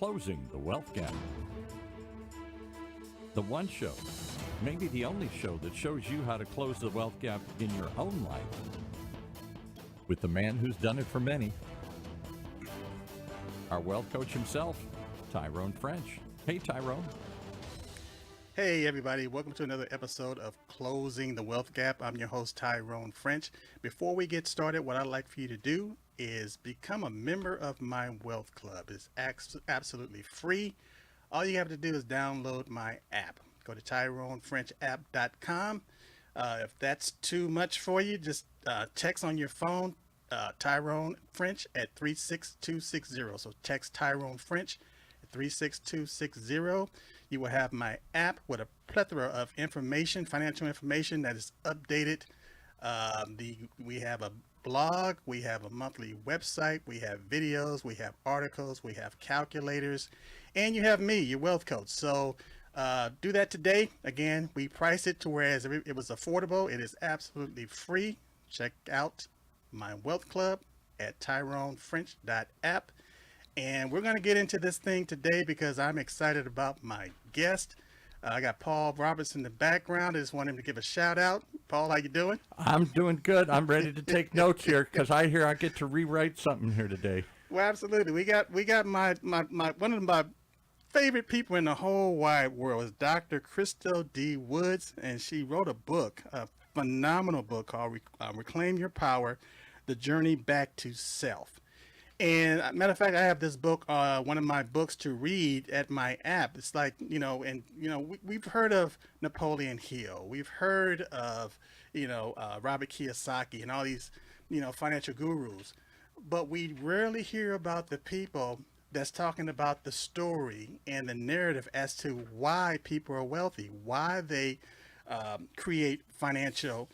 Closing the Wealth Gap. The one show, maybe the only show that shows you how to close the wealth gap in your own life. With the man who's done it for many, our wealth coach himself, Tyrone French. Hey, Tyrone. Hey everybody, welcome to another episode of Closing the Wealth Gap. I'm your host Tyrone French. Before we get started, what I'd like for you to do is become a member of my wealth club. It's absolutely free. All you have to do is download my app. Go to TyroneFrenchApp.com. If that's too much for you, just text on your phone Tyrone French at 36260. So text Tyrone French 36260. You will have my app with a plethora of information, financial information that is updated. We have a blog, we have a monthly website, we have videos, we have articles, we have calculators, and you have me, your wealth coach. So do that today. Again, we price it to whereas it was affordable. It is absolutely free. Check out my wealth club at TyroneFrench.app. And we're going to get into this thing today because I'm excited about my guest. I got Paul Roberts in the background. I just want him to give a shout out. Paul, how you doing? I'm doing good. I'm ready to take notes here because I hear I get to rewrite something here today. Well, absolutely. We got my one of my favorite people in the whole wide world is Dr. Crystal D. Woods, and she wrote a book, a phenomenal book called Reclaim Your Power: The Journey Back to Self. And matter of fact, I have this book, one of my books to read at my app. It's like, we've heard of Napoleon Hill. We've heard of, Robert Kiyosaki and all these, financial gurus. But we rarely hear about the people that's talking about the story and the narrative as to why people are wealthy, why they create the financial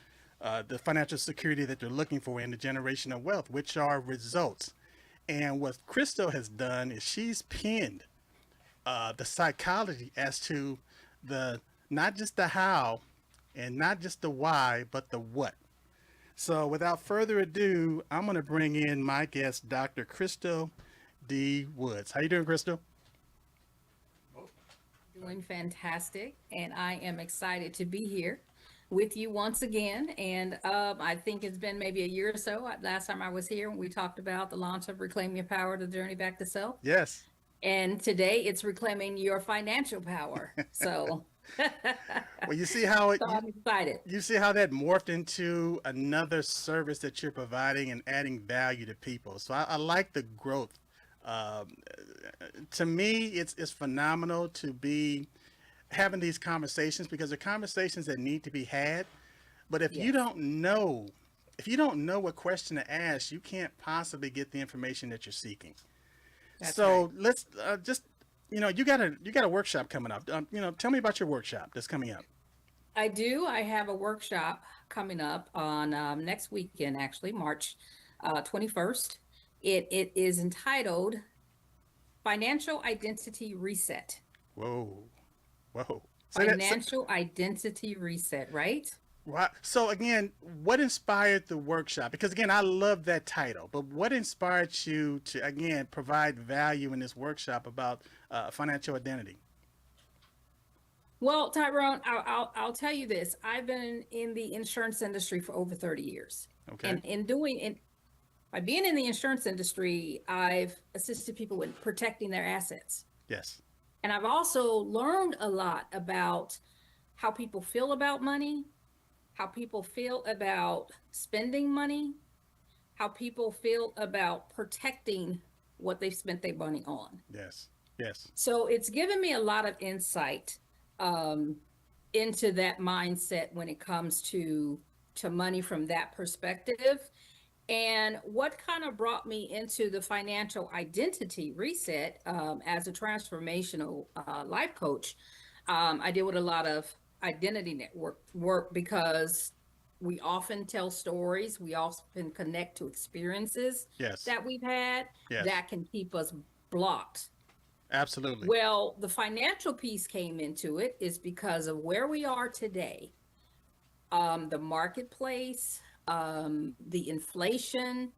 security that they're looking for in the generation of wealth, which are results. And what Crystal has done is she's pinned the psychology as to not just the how and not just the why, but the what. So without further ado, I'm going to bring in my guest, Dr. Crystal D. Woods. How you doing, Crystal? Doing fantastic, and I am excited to be here with you once again. And I think it's been maybe a year or so. Last time I was here, we talked about the launch of Reclaim Your Power: The Journey Back to Self. Yes. And today it's reclaiming your financial power. So, well, you see how I'm excited. You see how that morphed into another service that you're providing and adding value to people. So I like the growth. To me, it's phenomenal to be having these conversations because they're conversations that need to be had. But if you don't know what question to ask, you can't possibly get the information that you're seeking. That's so right. Let's just, you got a workshop coming up. Tell me about your workshop that's coming up. I do. I have a workshop coming up on next weekend, actually, March 21st. It is entitled Financial Identity Reset. Whoa. Financial Identity Reset, right? Right. So again, what inspired the workshop? Because again, I love that title, but what inspired you to, again, provide value in this workshop about financial identity? Well, Tyrone, I'll tell you this. I've been in the insurance industry for over 30 years. Okay. And by being in the insurance industry, I've assisted people in protecting their assets. Yes. And I've also learned a lot about how people feel about money, how people feel about spending money, how people feel about protecting what they've spent their money on. Yes. So it's given me a lot of insight into that mindset when it comes to money from that perspective. And what kind of brought me into the financial identity reset as a transformational life coach, I deal with a lot of identity network work because we often tell stories. We often connect to experiences that we've had that can keep us blocked. Absolutely. Well, the financial piece came into it is because of where we are today, the marketplace, the inflation,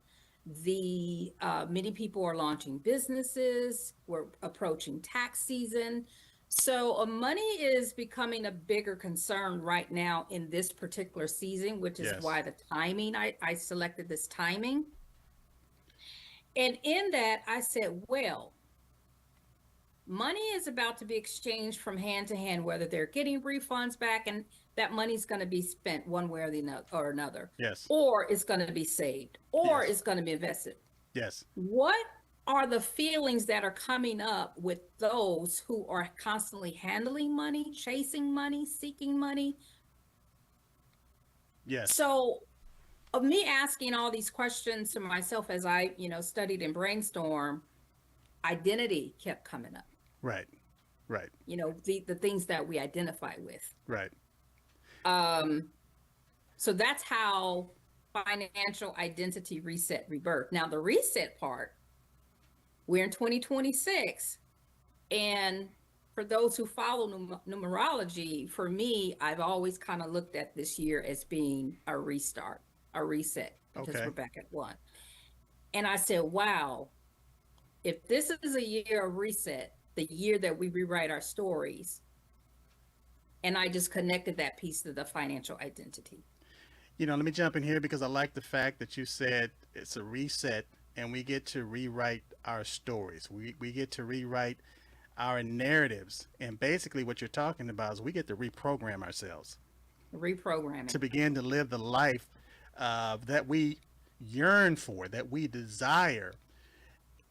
The many people are launching businesses. We're approaching tax season. So money is becoming a bigger concern right now in this particular season, which is Yes. why the timing, I selected this timing. And in that, I said, well, money is about to be exchanged from hand to hand, whether they're getting refunds back and that money's going to be spent one way or another, Yes. or it's going to be saved, or Yes. it's going to be invested. Yes. What are the feelings that are coming up with those who are constantly handling money, chasing money, seeking money? Yes. So, of me asking all these questions to myself as I, studied and brainstorm, identity kept coming up. Right. Right. The things that we identify with. Right. So that's how financial identity reset rebirth. Now the reset part, we're in 2026, and for those who follow numerology, for me, I've always kind of looked at this year as being a restart, a reset, because Okay. we're back at one. And I said, wow, if this is a year of reset, the year that we rewrite our stories, and I just connected that piece to the financial identity. Let me jump in here because I like the fact that you said it's a reset and we get to rewrite our stories. We get to rewrite our narratives. And basically what you're talking about is we get to reprogram ourselves Reprogramming. to begin to live the life that we yearn for, that we desire,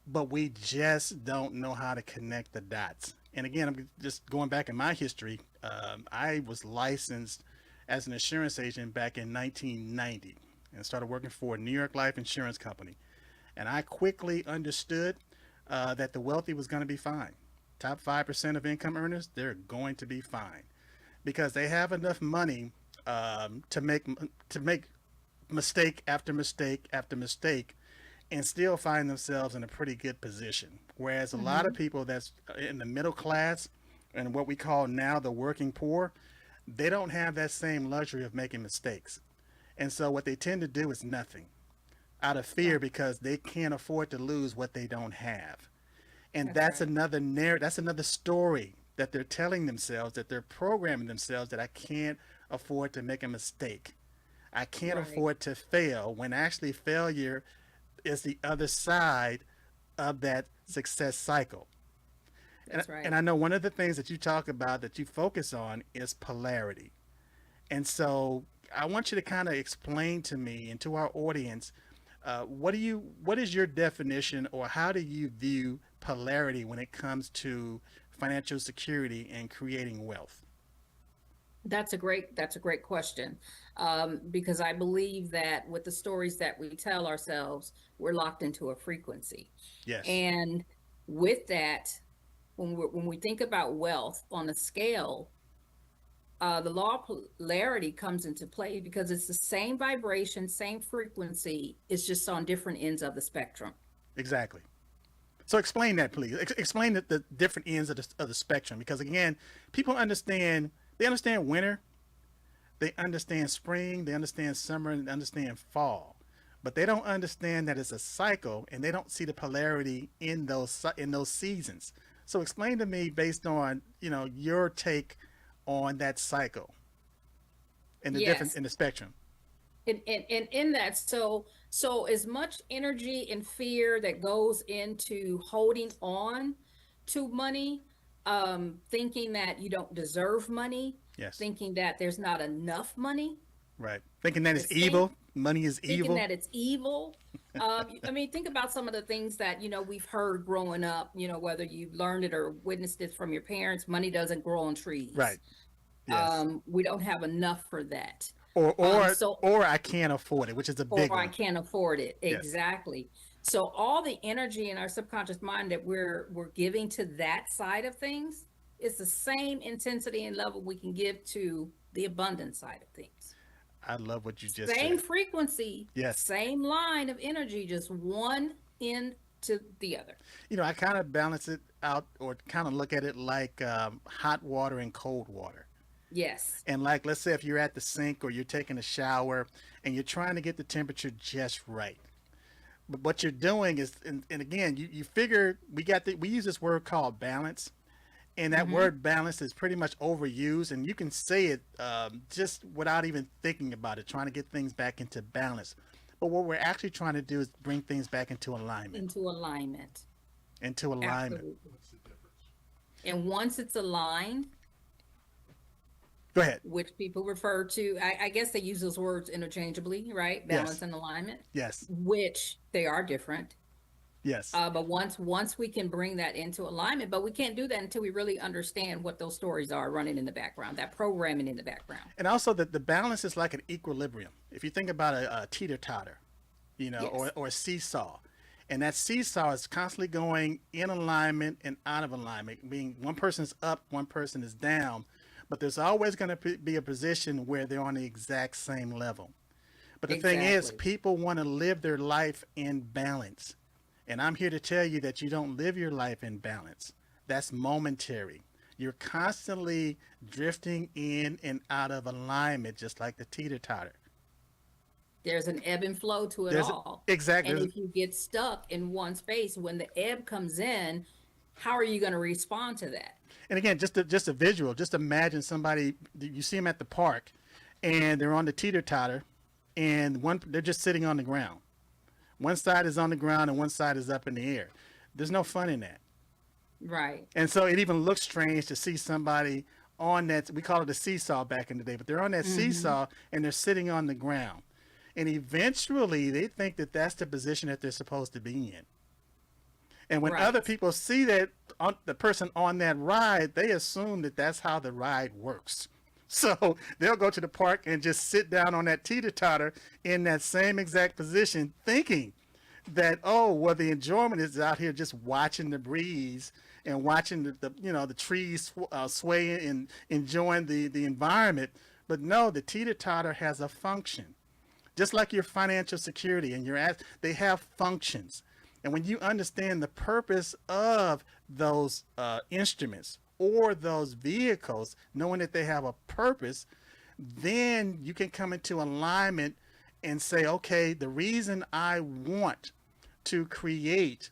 but we just don't know how to connect the dots. And again, I'm just going back in my history. I was licensed as an insurance agent back in 1990 and started working for a New York Life Insurance Company. And I quickly understood that the wealthy was going to be fine. Top 5% of income earners, they're going to be fine because they have enough money to make mistake after mistake after mistake and still find themselves in a pretty good position. Whereas a lot of people that's in the middle class and what we call now the working poor, they don't have that same luxury of making mistakes. And so what they tend to do is nothing out of fear because they can't afford to lose what they don't have. And that's right. another narrative, that's another story that they're telling themselves, that they're programming themselves, that I can't afford to make a mistake. I can't Right. afford to fail, when actually failure is the other side of that success cycle. That's right. And I know one of the things that you talk about that you focus on is polarity. And so I want you to kind of explain to me and to our audience, what is your definition, or how do you view polarity when it comes to financial security and creating wealth? That's a great question. Because I believe that with the stories that we tell ourselves, we're locked into a frequency. Yes. And with that, when we think about wealth on a scale, the law of polarity comes into play because it's the same vibration, same frequency. It's just on different ends of the spectrum. Exactly. So explain that, please. Explain the different ends of the spectrum, because again, people understand. They understand winter, they understand spring, they understand summer, and they understand fall, but they don't understand that it's a cycle, and they don't see the polarity in those seasons. So explain to me, based on your take on that cycle and the difference Yes. in the spectrum. And in that, so as much energy and fear that goes into holding on to money, thinking that you don't deserve money, Yes. thinking that there's not enough money, Right. Thinking that the it's same evil. Money is thinking evil. that it's evil. I mean, think about some of the things that we've heard growing up. Whether you learned it or witnessed it from your parents. Money doesn't grow on trees. Right. Yes. We don't have enough for that. Or So or I can't afford it, which is a big or I one. can't afford it. Yes. Exactly. So all the energy in our subconscious mind that we're giving to that side of things is the same intensity and level we can give to the abundant side of things. I love what you just Same said. frequency, Yes. same line of energy, just one end to the other. I kind of balance it out, or kind of look at it like hot water and cold water. Yes. And like, let's say if you're at the sink or you're taking a shower and you're trying to get the temperature just right, But what you're doing is, and again, you figure we use this word called balance, and that word balance is pretty much overused, and you can say it just without even thinking about it, trying to get things back into balance. But what we're actually trying to do is bring things back into alignment. Into alignment. Into alignment. Absolutely. And once it's aligned, Go ahead. which people refer to, I guess they use those words interchangeably, right? Balance Yes. and alignment, Yes. which they are different. Yes. But once we can bring that into alignment, but we can't do that until we really understand what those stories are running in the background, that programming in the background. And also the balance is like an equilibrium. If you think about a teeter-totter, Yes. or a seesaw, and that seesaw is constantly going in alignment and out of alignment, being one person's up, one person is down, but there's always going to be a position where they're on the exact same level. But the thing is, Exactly. people want to live their life in balance. And I'm here to tell you that you don't live your life in balance. That's momentary. You're constantly drifting in and out of alignment, just like the teeter-totter. There's an ebb and flow to it There's all. exactly. And if you get stuck in one space, when the ebb comes in, how are you going to respond to that? And again, just a visual. Just imagine somebody, you see them at the park, and they're on the teeter-totter, and they're just sitting on the ground. One side is on the ground and one side is up in the air. There's no fun in that. Right. And so it even looks strange to see somebody on that, we call it a seesaw back in the day, but they're on that seesaw and they're sitting on the ground. And eventually they think that that's the position that they're supposed to be in. And when Right. other people see that the person on that ride, they assume that that's how the ride works. So they'll go to the park and just sit down on that teeter-totter in that same exact position, thinking that, oh, well, the enjoyment is out here just watching the breeze and watching the trees sway and enjoying the environment. But no, the teeter-totter has a function. Just like your financial security and they have functions. And when you understand the purpose of those instruments or those vehicles, knowing that they have a purpose, then you can come into alignment and say, okay, the reason I want to create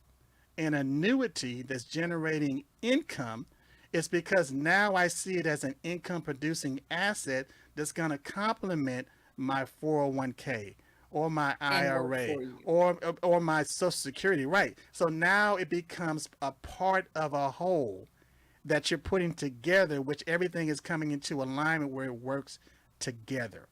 an annuity that's generating income is because now I see it as an income producing asset that's going to complement my 401k or my And work IRA for you. or my Social Security, right? So now it becomes a part of a whole that you're putting together, which everything is coming into alignment where it works together,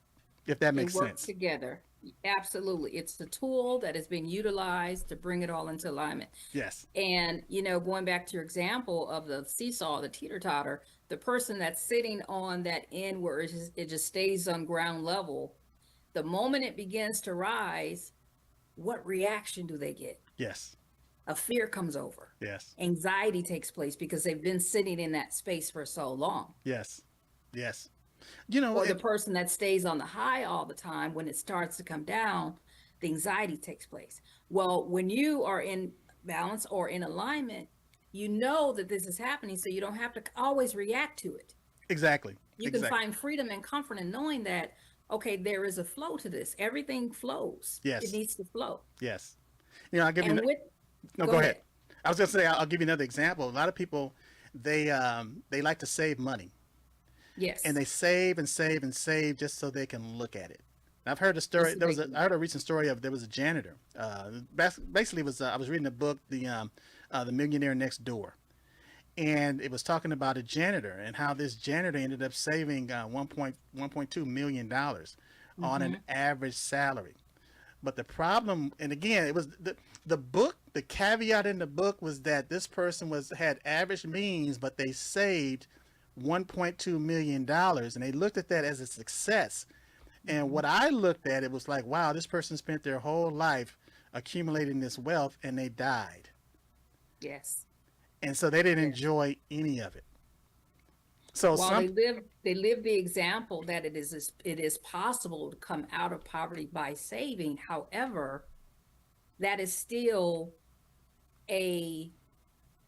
if that makes It works sense. together. Absolutely. It's the tool that is being utilized to bring it all into alignment. Yes. And, going back to your example of the seesaw, the teeter-totter, the person that's sitting on that end where it just stays on ground level, the moment it begins to rise, what reaction do they get? Yes. A fear comes over. Yes. Anxiety takes place because they've been sitting in that space for so long. Yes. Yes. Or the person that stays on the high all the time, when it starts to come down, the anxiety takes place. Well, when you are in balance or in alignment, you know that this is happening, so you don't have to always react to it. Exactly. You can find freedom and comfort in knowing that, okay, there is a flow to this. Everything flows. Yes. It needs to flow. Yes. I'll give you. And with No, go ahead. I was going to say, I'll give you another example. A lot of people, they like to save money. Yes. And they save and save and save just so they can look at it. And I've heard a story. I heard a recent story of there was a janitor. Basically, I was reading a book, the Millionaire Next Door, and it was talking about a janitor and how this janitor ended up saving $1.2 million on an average salary. But the problem, and again, it was the book. The caveat in the book was that this person had average means, but they saved $1.2 million, and they looked at that as a success. And what I looked at, it was like, wow, this person spent their whole life accumulating this wealth, and they died, yes. and so they didn't enjoy any of it. So While they live the example that it is possible to come out of poverty by saving. However, that is still a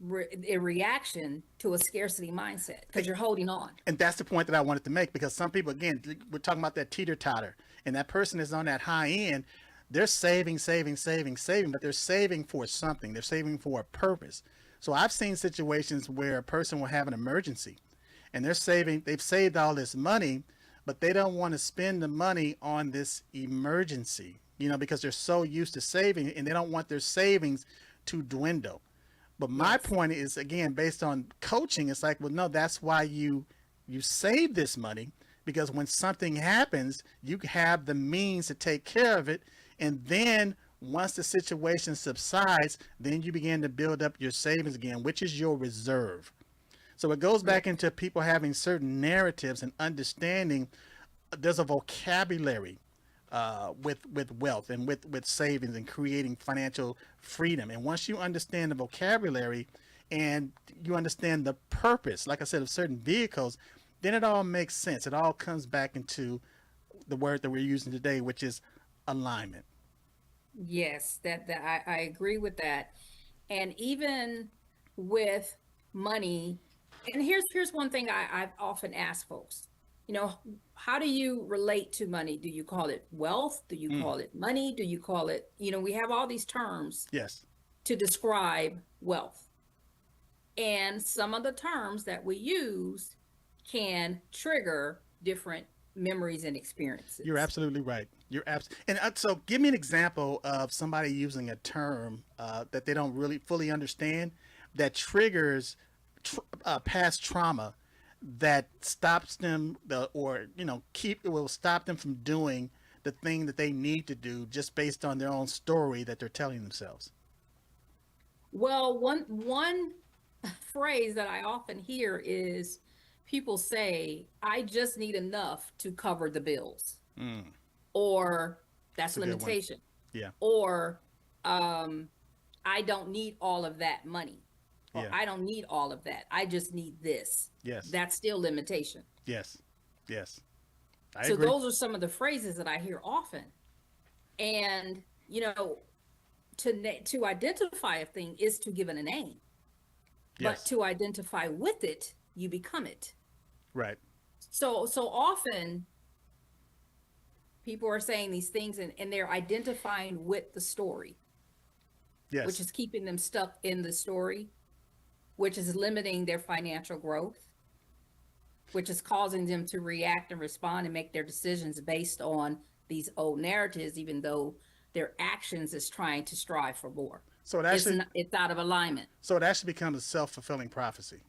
reaction to a scarcity mindset because you're holding on. And that's the point that I wanted to make, because some people, again, we're talking about that teeter-totter, and that person is on that high end. they're saving, but they're saving for something. They're saving for a purpose. So I've seen situations where a person will have an emergency and they've saved all this money, but they don't want to spend the money on this emergency, because they're so used to saving and they don't want their savings to dwindle. But my point is, again, based on coaching, it's like, well, no, that's why you save this money, because when something happens, you have the means to take care of it. And then once the situation subsides, then you begin to build up your savings again, which is your reserve. So it goes back into people having certain narratives and understanding there's a vocabulary with wealth and with savings and creating financial freedom. And once you understand the vocabulary and you understand the purpose, like I said, of certain vehicles, then it all makes sense. It all comes back into the word that we're using today, which is alignment. Yes, that I agree with that. And even with money, and here's one thing I've often asked folks, how do you relate to money? Do you call it wealth? Do you call it money? Do you call it, we have all these terms Yes. to describe wealth. And some of the terms that we use can trigger different memories and experiences. You're absolutely right. So give me an example of somebody using a term that they don't really fully understand that triggers past trauma that stops them it will stop them from doing the thing that they need to do just based on their own story that they're telling themselves. Well, one phrase that I often hear is people say, I just need enough to cover the bills. Or that's a good one. limitation. Yeah. Or I don't need all of that money. Or I don't need all of that. I just need this. Yes. That's still limitation. Yes. I So agree. those are some of the phrases that I hear often. And, to identify a thing is to give it a name. Yes. But to identify with it, you become it. Right. So often people are saying these things and they're identifying with the story. Yes. Which is keeping them stuck in the story, which is limiting their financial growth, which is causing them to react and respond and make their decisions based on these old narratives, even though their actions is trying to strive for more. So it's out of alignment. So it actually becomes a self-fulfilling prophecy.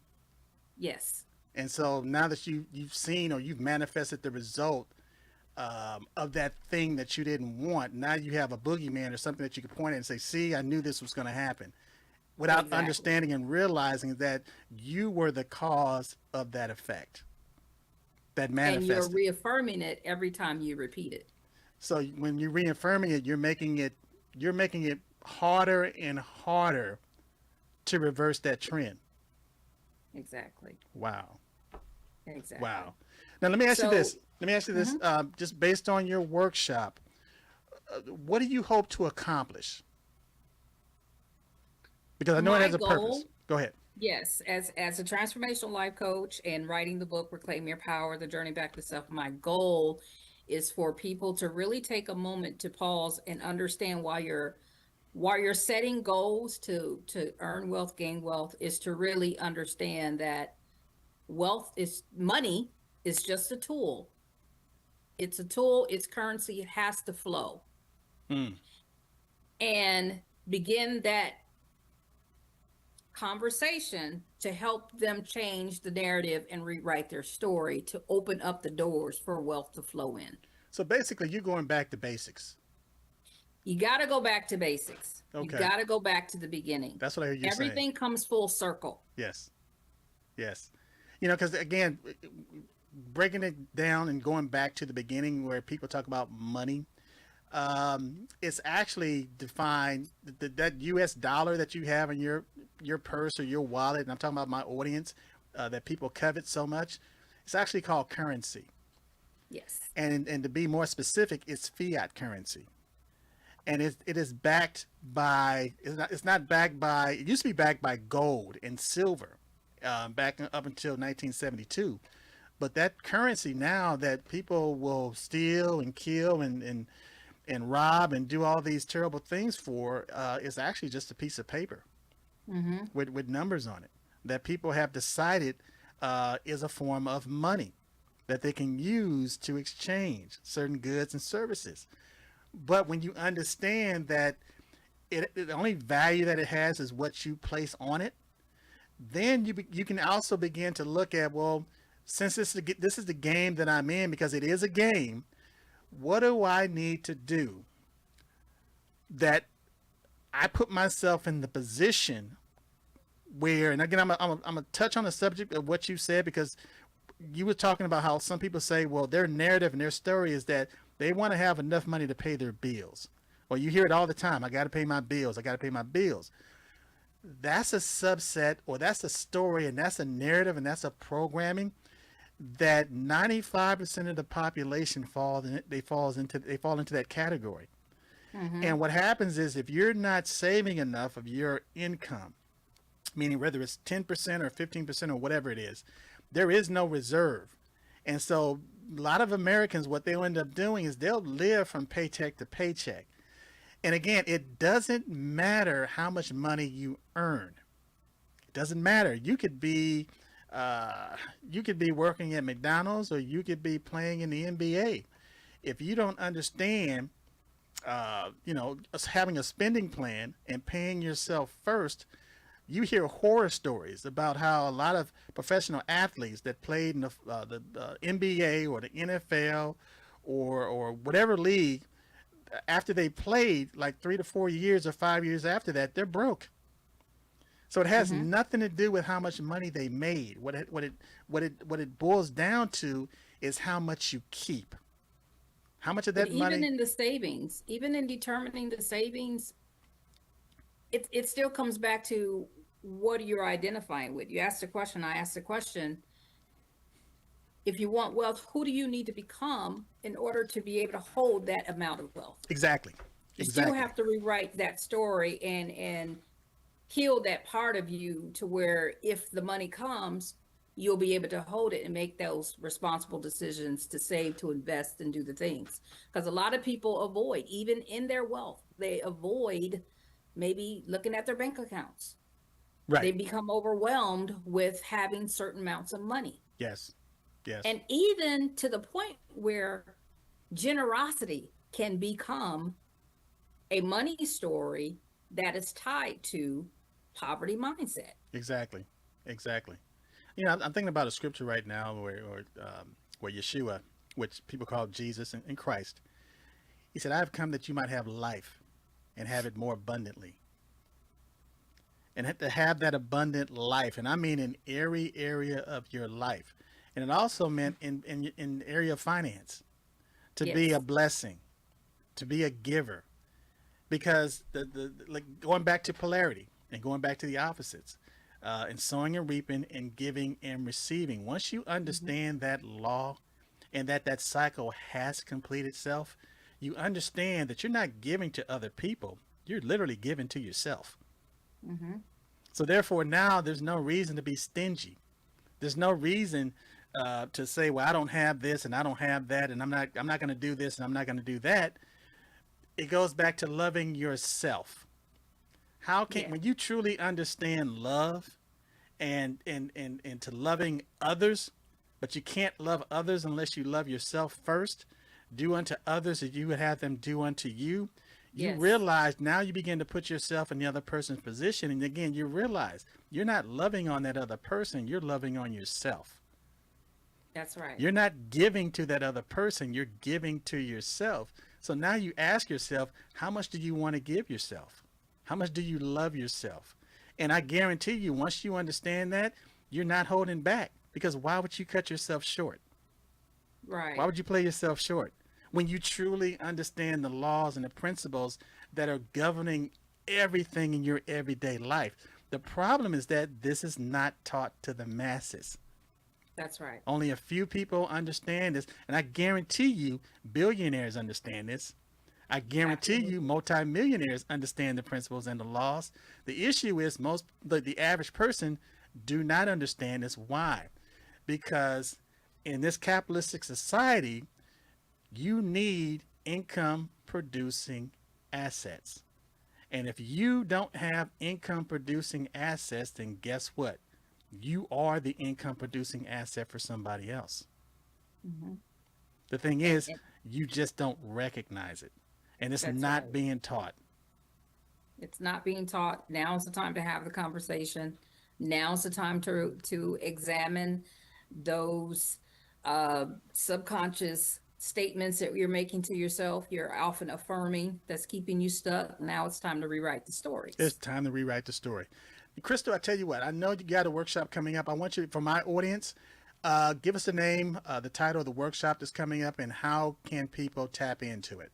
Yes. And so now that you've seen or you've manifested the result of that thing that you didn't want, now you have a boogeyman or something that you can point at and say, see, I knew this was going to happen, without understanding and realizing that you were the cause of that effect that manifested. And you're reaffirming it every time you repeat it. So when you're reaffirming it, you're making it harder and harder to reverse that trend. Exactly. Wow. Exactly. Wow. Now let me ask you this. Just based on your workshop, what do you hope to accomplish? Because I know it has a purpose. Go ahead. Yes, as a transformational life coach and writing the book Reclaim Your Power: The Journey Back to Self, my goal is for people to really take a moment to pause and understand while you're setting goals to earn wealth, gain wealth, is to really understand that money is just a tool. It's a tool, it's currency, it has to flow. And begin that conversation to help them change the narrative and rewrite their story to open up the doors for wealth to flow in. So basically, you're going back to basics. You got to go back to basics. Okay. You got to go back to the beginning. That's what I hear you saying. Everything comes full circle. Yes. Because again, breaking it down and going back to the beginning where people talk about money, it's actually defined that US dollar that you have in your purse or your wallet, and I'm talking about my audience, that people covet so much. It's actually called currency. Yes. And to be more specific, it's fiat currency. And it is backed by, it's not backed by, it used to be backed by gold and silver back up until 1972. But that currency now that people will steal and kill and and rob and do all these terrible things for is actually just a piece of paper with numbers on it that people have decided is a form of money that they can use to exchange certain goods and services. But when you understand that the only value that it has is what you place on it, then you can also begin to look at, well, since this is the game that I'm in, because it is a game, what do I need to do that I put myself in the position where, and again, I'm gonna touch on the subject of what you said, because you were talking about how some people say, well, their narrative and their story is that they want to have enough money to pay their bills. Well, you hear it all the time. I got to pay my bills. I got to pay my bills. That's a subset, or that's a story, and that's a narrative, and that's a programming that 95% of the population fall into that category. And what happens is, if you're not saving enough of your income, meaning whether it's 10% or 15% or whatever it is, there is no reserve. And so a lot of Americans, what they'll end up doing is they'll live from paycheck to paycheck. And again, it doesn't matter how much money you earn. It doesn't matter. You could be working at McDonald's, or you could be playing in the NBA. If you don't understand, having a spending plan and paying yourself first, you hear horror stories about how a lot of professional athletes that played in the NBA or the NFL or whatever league, after they played like 3 to 4 years or 5 years after that, they're broke. So it has nothing to do with how much money they made. What it boils down to is how much you keep. How much of that money? Even in the savings, even in determining the savings, it still comes back to what you're identifying with. You asked the question, I asked the question. If you want wealth, who do you need to become in order to be able to hold that amount of wealth? Exactly. You still have to rewrite that story and heal that part of you to where if the money comes, you'll be able to hold it and make those responsible decisions to save, to invest, and do the things. Because a lot of people avoid, even in their wealth, they avoid maybe looking at their bank accounts. Right. They become overwhelmed with having certain amounts of money. Yes. Yes. And even to the point where generosity can become a money story that is tied to poverty mindset. Exactly. You know, I'm thinking about a scripture right now where Yeshua, which people call Jesus and Christ, he said, I have come that you might have life and have it more abundantly. And to have that abundant life, and I mean in every area of your life. And it also meant in the area of finance, to be a blessing, to be a giver. Because like going back to polarity and going back to the opposites, and sowing and reaping and giving and receiving. Once you understand that law and that cycle has completed itself, you understand that you're not giving to other people. You're literally giving to yourself. So therefore now there's no reason to be stingy. There's no reason to say, well, I don't have this and I don't have that, and I'm not going to do this and I'm not going to do that. It goes back to loving yourself. How can, when you truly understand love and to loving others, but you can't love others unless you love yourself first, do unto others as you would have them do unto you. You realize now you begin to put yourself in the other person's position. And again, you realize you're not loving on that other person. You're loving on yourself. That's right. You're not giving to that other person. You're giving to yourself. So now you ask yourself, how much do you want to give yourself? How much do you love yourself? And I guarantee you, once you understand that, you're not holding back, because why would you cut yourself short? Right. Why would you play yourself short? When you truly understand the laws and the principles that are governing everything in your everyday life. The problem is that this is not taught to the masses. That's right. Only a few people understand this. And I guarantee you, billionaires understand this. I guarantee you, multimillionaires understand the principles and the laws. The issue is the average person do not understand this. Why? Because in this capitalistic society, you need income producing assets. And if you don't have income producing assets, then guess what? You are the income producing asset for somebody else. Mhm. The thing is, you just don't recognize it. And it's That's not right. being taught. It's not being taught. Now's the time to have the conversation. Now's the time to examine those subconscious statements that you're making to yourself. You're often affirming that's keeping you stuck. Now it's time to rewrite the It's stories. time to rewrite the story. Crystal, I tell you what, I know you got a workshop coming up. I want you, for my audience, give us the name, the title of the workshop that's coming up, and how can people tap into it?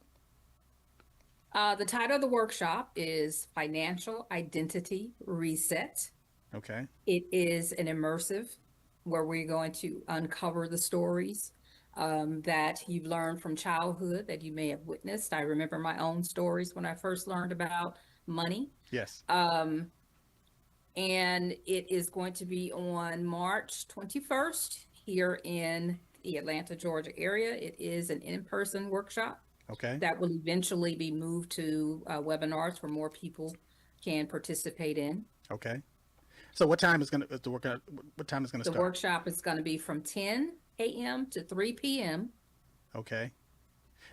The title of the workshop is Financial Identity Reset. Okay. It is an immersive where we're going to uncover the stories that you've learned from childhood that you may have witnessed. I remember my own stories when I first learned about money. Yes. And it is going to be on March 21st here in the Atlanta, Georgia area. It is an in-person workshop Okay. that will eventually be moved to webinars where more people can participate in. Okay. So what time is the work? What time is going to The start? workshop is going to be from 10 a.m. to 3 p.m. Okay.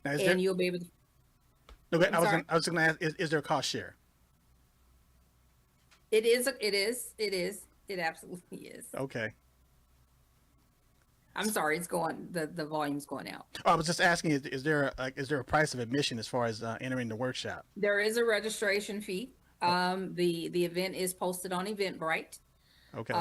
Now, is and there? you'll be able to. Okay, I'm sorry. I was going to ask, is there a cost share? It is. It absolutely is. Okay. I'm sorry. It's going. The volume's going out. Oh, I was just asking, is there a price of admission as far as entering the workshop? There is a registration fee. The event is posted on Eventbrite. Okay.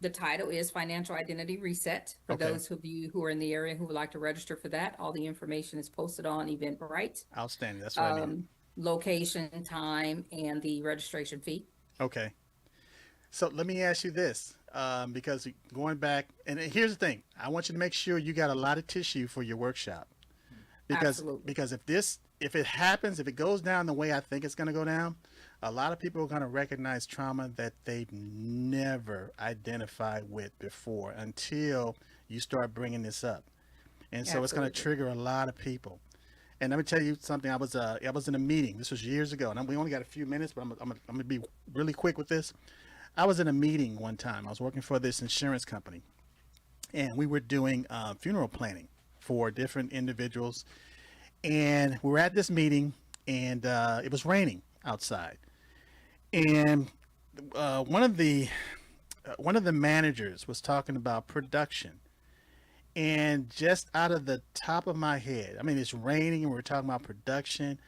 The title is Financial Identity Reset. For Okay. those of you who are in the area who would like to register for that, all the information is posted on Eventbrite. Outstanding. That's what I mean. Location, time, and the registration fee. Okay. So let me ask you this, because going back, and here's the thing, I want you to make sure you got a lot of tissue for your workship, Absolutely. because if it happens, if it goes down the way I think it's going to go down, a lot of people are going to recognize trauma that they've never identified with before until you start bringing this up, and so it's going to Absolutely. trigger a lot of people. And let me tell you something. I was in a meeting. This was years ago, and we only got a few minutes, but I'm gonna be really quick with this. I was in a meeting one time. I was working for this insurance company, and we were doing funeral planning for different individuals. And we were at this meeting, and it was raining outside. And one of the managers was talking about production. And just out of the top of my head, I mean, it's raining, and we're talking about production.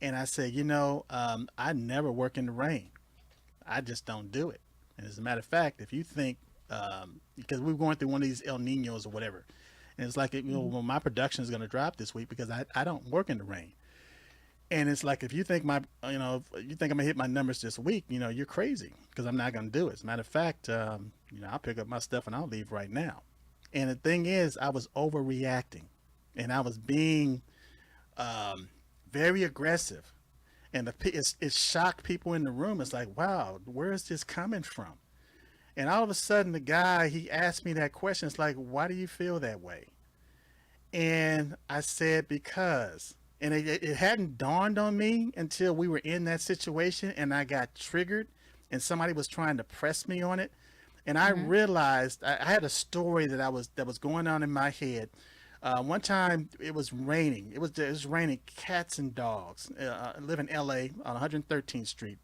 And I said, I never work in the rain. I just don't do it. And as a matter of fact, if you think, because we were going through one of these El Ninos or whatever, and it's like, well, my production is going to drop this week because I don't work in the rain. And it's like, if you think if you think I'm gonna hit my numbers this week, you're crazy, because I'm not going to do it. As a matter of fact, I'll pick up my stuff and I'll leave right now. And the thing is, I was overreacting, and I was being very aggressive. And it shocked people in the room. It's like, wow, where is this coming from? And all of a sudden, the guy, he asked me that question. It's like, why do you feel that way? And I said, because. And it hadn't dawned on me until we were in that situation and I got triggered and somebody was trying to press me on it. And I realized I had a story that was going on in my head. One time it was raining. It was raining cats and dogs. I live in LA on 113th Street.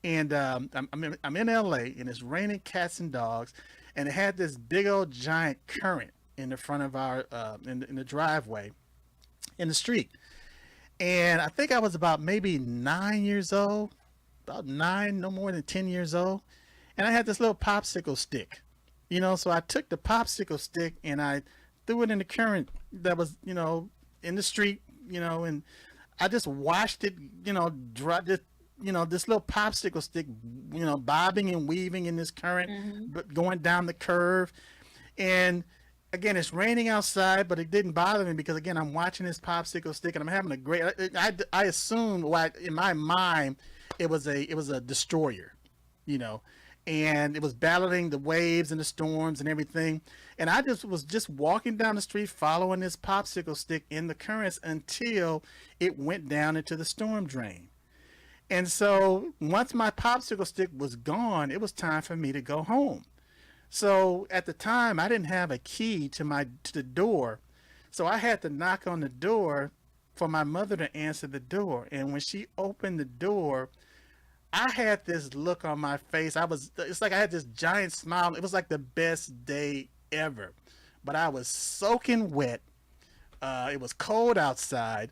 And I'm in LA, and it's raining cats and dogs, and it had this big old giant current in the front of our in the driveway in the street. And I think I was about maybe 9 years old, about 9, no more than 10 years old. And I had this little popsicle stick, so I took the popsicle stick and I threw it in the current that was, in the street, and I just watched it, dry, just, this little popsicle stick, bobbing and weaving in this current, but going down the curve. And again, it's raining outside, but it didn't bother me because, again, I'm watching this popsicle stick and I'm having a great, I assumed, in my mind, it was a destroyer, and it was battling the waves and the storms and everything. And I just was just walking down the street following this popsicle stick in the currents until it went down into the storm drain. And so once my popsicle stick was gone, it was time for me to go home. So at the time, I didn't have a key to the door. So I had to knock on the door for my mother to answer the door. And when she opened the door, I had this look on my face. It's like I had this giant smile. It was like the best day ever. But I was soaking wet. It was cold outside.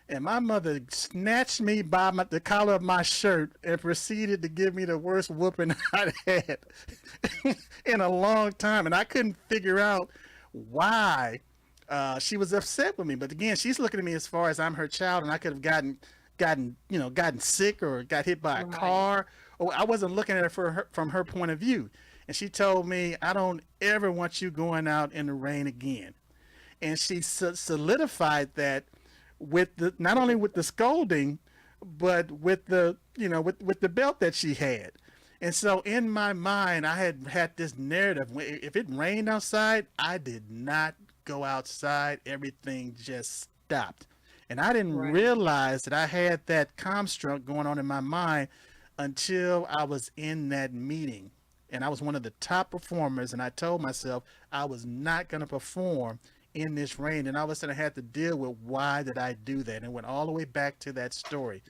And my mother snatched me by the collar of my shirt and proceeded to give me the worst whooping I'd had in a long time. And I couldn't figure out why she was upset with me. But again, she's looking at me as far as I'm her child, and I could have gotten sick or got hit by a car. Or I wasn't looking at her from her point of view. And she told me, I don't ever want you going out in the rain again. And she solidified that with not only with the scolding, but with the with the belt that she had. And so in my mind, I had this narrative. If it rained outside, I did not go outside. Everything just stopped. And I didn't realize that I had that construct going on in my mind until I was in that meeting. And I was one of the top performers, and I told myself I was not going to perform in this rain. And all of a sudden I had to deal with why did I do that? And it went all the way back to that story.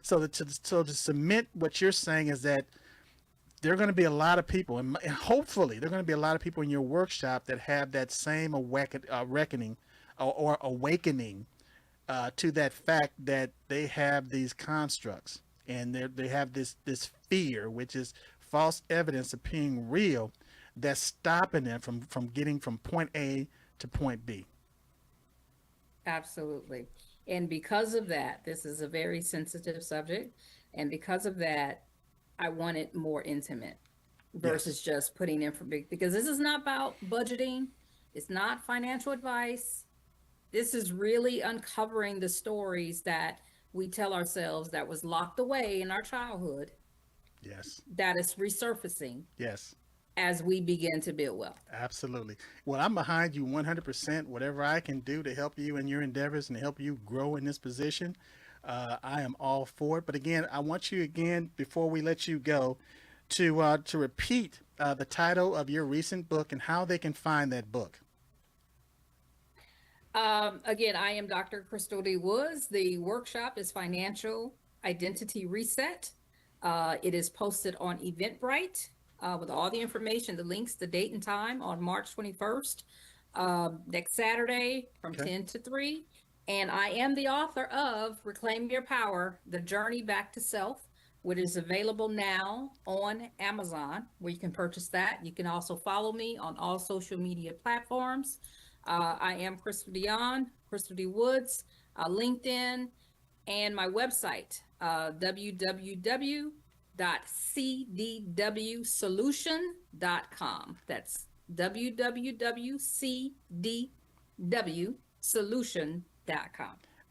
So to submit what you're saying is that there are going to be a lot of people, and hopefully there are going to be a lot of people in your workshop that have that same reckoning or awakening to that fact that they have these constructs, and they have this fear, which is false evidence appearing real, that's stopping them from getting from point A to point B. Absolutely. And because of that, this is a very sensitive subject. And because of that, I want it more intimate versus just putting in for big, because this is not about budgeting. It's not financial advice. This is really uncovering the stories that we tell ourselves that was locked away in our childhood. Yes. That is resurfacing. Yes. As we begin to build wealth. Absolutely. Well, I'm behind you 100%. Whatever I can do to help you in your endeavors and help you grow in this position, I am all for it. But again, I want you again, before we let you go, to repeat the title of your recent book and how they can find that book. Again, I am Dr. Crystal D. Woods. The workshop is Financial Identity Reset. It is posted on Eventbrite. With all the information, the links, the date and time on March 21st, next Saturday from 10 to 3. And I am the author of Reclaim Your Power, The Journey Back to Self, which is available now on Amazon, where you can purchase that. You can also follow me on all social media platforms. I am Crystal Dion, Crystal D. Woods, LinkedIn, and my website, www.cdwsolution.com. That's www.cdwsolution.com.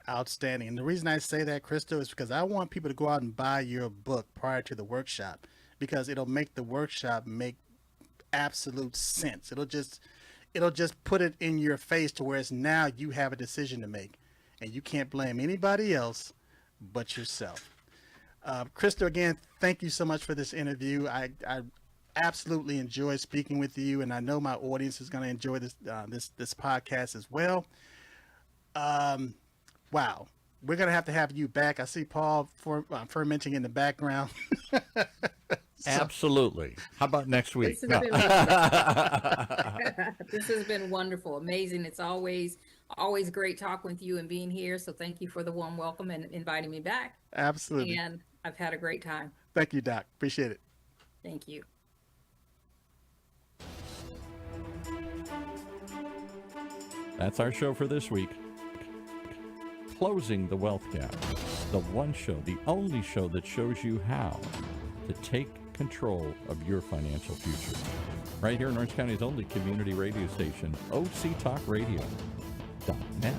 Outstanding. And the reason I say that, Crystal, is because I want people to go out and buy your book prior to the workshop, because it'll make the workshop make absolute sense. It'll just put it in your face to where it's now you have a decision to make, and you can't blame anybody else but yourself. Crystal, again, thank you so much for this interview. I absolutely enjoyed speaking with you, and I know my audience is going to enjoy this podcast as well. Wow, we're going to have you back. I see Paul fermenting in the background. Absolutely. How about next week? This has been wonderful, amazing. It's always great talking with you and being here. So thank you for the warm welcome and inviting me back. Absolutely. And I've had a great time. Thank you, Doc. Appreciate it. Thank you. That's our show for this week. Closing the Wealth Gap. The one show, the only show that shows you how to take control of your financial future. Right here in Orange County's only community radio station, OCTalkRadio.net.